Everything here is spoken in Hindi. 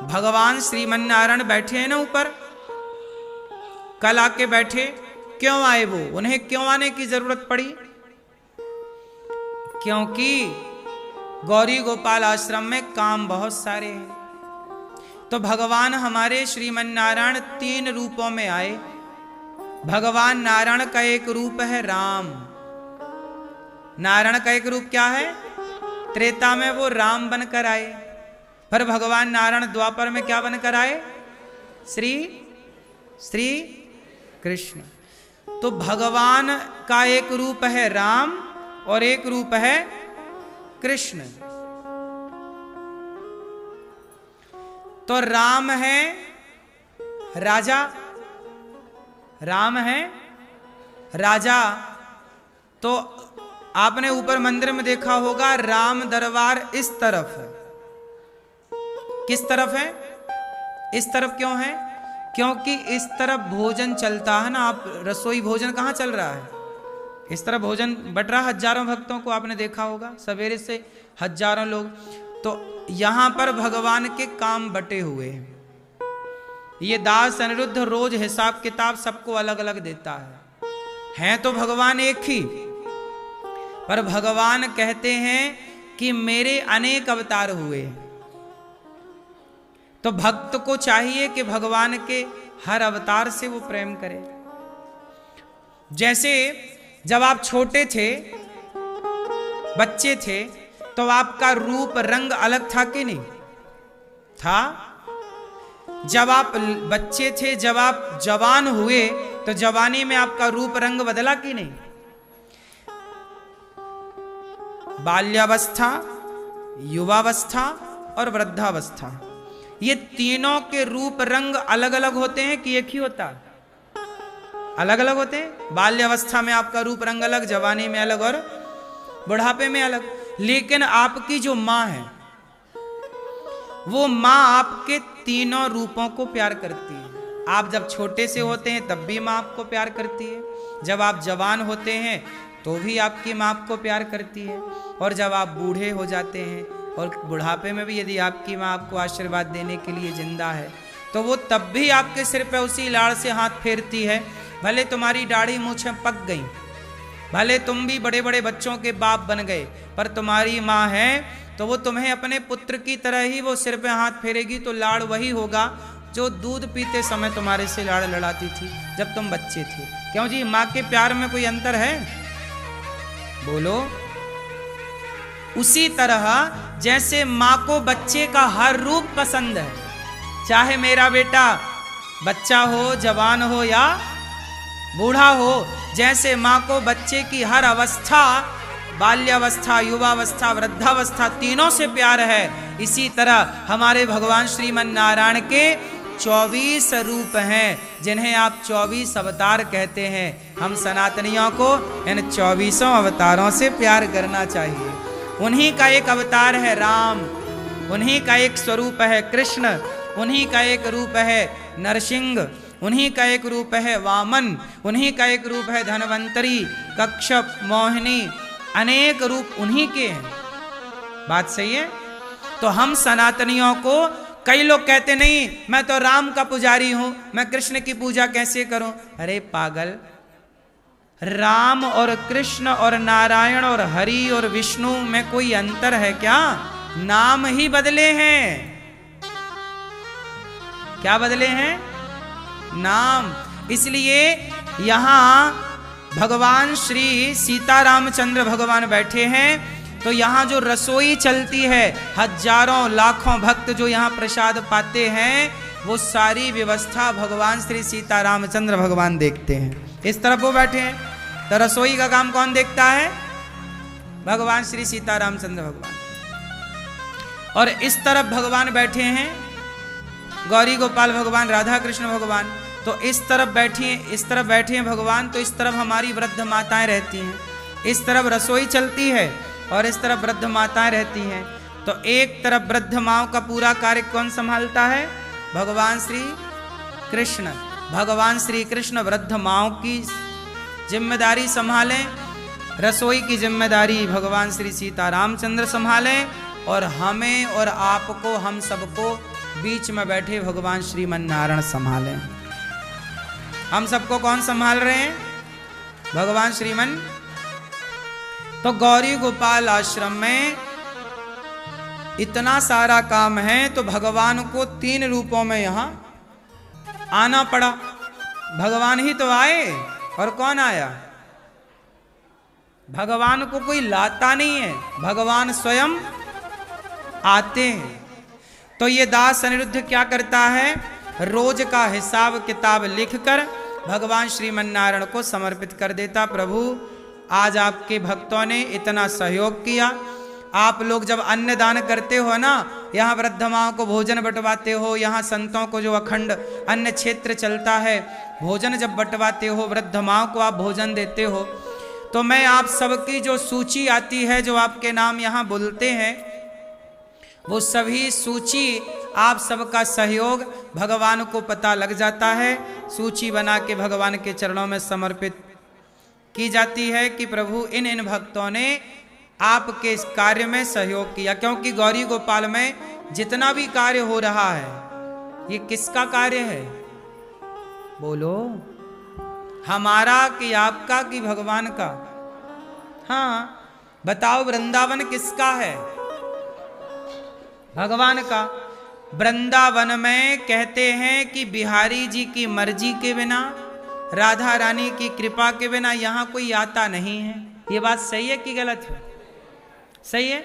भगवान श्रीमन नारायण बैठे हैं ना ऊपर, कल आके बैठे, क्यों आए वो, उन्हें क्यों आने की जरूरत पड़ी? क्योंकि गौरी गोपाल आश्रम में काम बहुत सारे हैं। तो भगवान हमारे श्रीमन नारायण 3 रूपों में आए। भगवान नारायण का एक रूप है राम। नारायण का एक रूप क्या है? त्रेता में वो राम बनकर आए, पर भगवान नारायण द्वापर में क्या बनकर आए? श्री कृष्ण। तो भगवान का एक रूप है राम और एक रूप है कृष्ण। तो राम है राजा, राम है राजा। तो आपने ऊपर मंदिर में देखा होगा राम दरबार इस तरफ है। किस तरफ है? इस तरफ क्यों है? क्योंकि इस तरफ भोजन चलता है ना। आप रसोई भोजन कहाँ चल रहा है? इस तरफ भोजन बट रहा, हजारों भक्तों को आपने देखा होगा, सवेरे से हजारों लोग। तो यहां पर भगवान के काम बटे हुए हैं। ये दास अनिरुद्ध रोज हिसाब किताब सबको अलग अलग देता है तो भगवान एक ही, पर भगवान कहते हैं कि मेरे अनेक अवतार हुए। तो भक्त को चाहिए कि भगवान के हर अवतार से वो प्रेम करे। जैसे जब आप छोटे थे, बच्चे थे, तो आपका रूप रंग अलग था कि नहीं था? जब आप बच्चे थे, जब आप जवान हुए, तो जवानी में आपका रूप रंग बदला कि नहीं? बाल्यावस्था, युवावस्था और वृद्धावस्था, ये तीनों के रूप रंग अलग अलग होते हैं कि एक ही होता है? अलग अलग होते हैं। बाल्यावस्था में आपका रूप रंग अलग, जवानी में अलग और बुढ़ापे में अलग। लेकिन आपकी जो माँ है, वो माँ आपके तीनों रूपों को प्यार करती है। आप जब छोटे से होते हैं तब भी माँ आपको प्यार करती है, जब आप जवान होते हैं तो भी आपकी माँ आपको प्यार करती है, और जब आप बूढ़े हो जाते हैं और बुढ़ापे में भी यदि आपकी माँ आपको आशीर्वाद देने के लिए जिंदा है, तो वो तब भी आपके सिर पे उसी लाड़ से हाथ फेरती है। भले तुम्हारी दाढ़ी मूंछें पक गई, भले तुम भी बड़े बड़े बच्चों के बाप बन गए, पर तुम्हारी माँ है तो वो तुम्हें अपने पुत्र की तरह ही वो सिर पे हाथ फेरेगी। तो लाड़ वही होगा जो दूध पीते समय तुम्हारे से लाड़ लड़ाती थी जब तुम बच्चे थे। क्यों जी? माँ के प्यार में कोई अंतर है? बोलो। उसी तरह जैसे माँ को बच्चे का हर रूप पसंद है, चाहे मेरा बेटा बच्चा हो, जवान हो या बूढ़ा हो, जैसे माँ को बच्चे की हर अवस्था, बाल्यावस्था, युवावस्था, वृद्धावस्था, तीनों से प्यार है, इसी तरह हमारे भगवान श्रीमन नारायण के 24 रूप हैं, जिन्हें आप 24 अवतार कहते हैं। हम सनातनियों को इन 24 अवतारों से प्यार करना चाहिए। उन्हीं का एक अवतार है राम, उन्हीं का एक स्वरूप है कृष्ण, उन्हीं का एक रूप है नरसिंह, उन्हीं का एक रूप है वामन, उन्हीं का एक रूप है धनवंतरी, कक्षप, मोहिनी, अनेक रूप उन्हीं के हैं। बात सही है? तो हम सनातनियों को, कई लोग कहते नहीं मैं तो राम का पुजारी हूं, मैं कृष्ण की पूजा कैसे करूं? अरे पागल, राम और कृष्ण और नारायण और हरि और विष्णु में कोई अंतर है क्या? नाम ही बदले हैं। क्या बदले हैं? नाम। इसलिए यहां भगवान श्री सीतारामचंद्र भगवान बैठे हैं, तो यहां जो रसोई चलती है, हजारों लाखों भक्त जो यहां प्रसाद पाते हैं, वो सारी व्यवस्था भगवान श्री सीतारामचंद्र भगवान देखते हैं। इस तरफ वो बैठे हैं, तो रसोई का काम कौन देखता है? भगवान श्री सीतारामचंद्र भगवान। और इस तरफ भगवान बैठे हैं गौरी गोपाल भगवान, राधा कृष्ण भगवान। तो इस तरफ बैठे हैं भगवान, तो इस तरफ हमारी वृद्ध माताएं रहती हैं। इस तरफ रसोई चलती है और इस तरफ वृद्ध माताएं रहती हैं। तो एक तरफ वृद्ध माओं का पूरा कार्य कौन संभालता है? भगवान श्री कृष्ण। भगवान श्री कृष्ण वृद्ध माओं की जिम्मेदारी संभालें, रसोई की जिम्मेदारी भगवान श्री सीतारामचंद्र संभालें, और हमें और आपको, हम सबको बीच में बैठे भगवान श्रीमन नारायण संभालें। हम सबको कौन संभाल रहे हैं? भगवान श्रीमन। तो गौरी गोपाल आश्रम में इतना सारा काम है तो भगवान को 3 रूपों में यहां आना पड़ा। भगवान ही तो आए और कौन आया? भगवान को कोई लाता नहीं है, भगवान स्वयं आते हैं। तो ये दास अनिरुद्ध क्या करता है? रोज का हिसाब किताब लिखकर भगवान श्रीमन नारायण को समर्पित कर देता। प्रभु, आज आपके भक्तों ने इतना सहयोग किया। आप लोग जब अन्न दान करते हो ना, यहाँ वृद्ध माओं को भोजन बंटवाते हो, यहाँ संतों को जो अखंड अन्न क्षेत्र चलता है, भोजन जब बंटवाते हो, वृद्ध माओं को आप भोजन देते हो, तो मैं आप सबकी जो सूची आती है, जो आपके नाम यहाँ बोलते हैं, वो सभी सूची आप सबका सहयोग भगवान को पता लग जाता है। सूची बना के भगवान के चरणों में समर्पित की जाती है कि प्रभु इन भक्तों ने आपके इस कार्य में सहयोग किया। क्योंकि गौरी गोपाल में जितना भी कार्य हो रहा है, ये किसका कार्य है? बोलो, हमारा कि आपका कि भगवान का? हाँ बताओ, वृंदावन किसका है? भगवान का। वृंदावन में कहते हैं कि बिहारी जी की मर्जी के बिना, राधा रानी की कृपा के बिना यहाँ कोई आता नहीं है। ये बात सही है कि गलत है? सही है।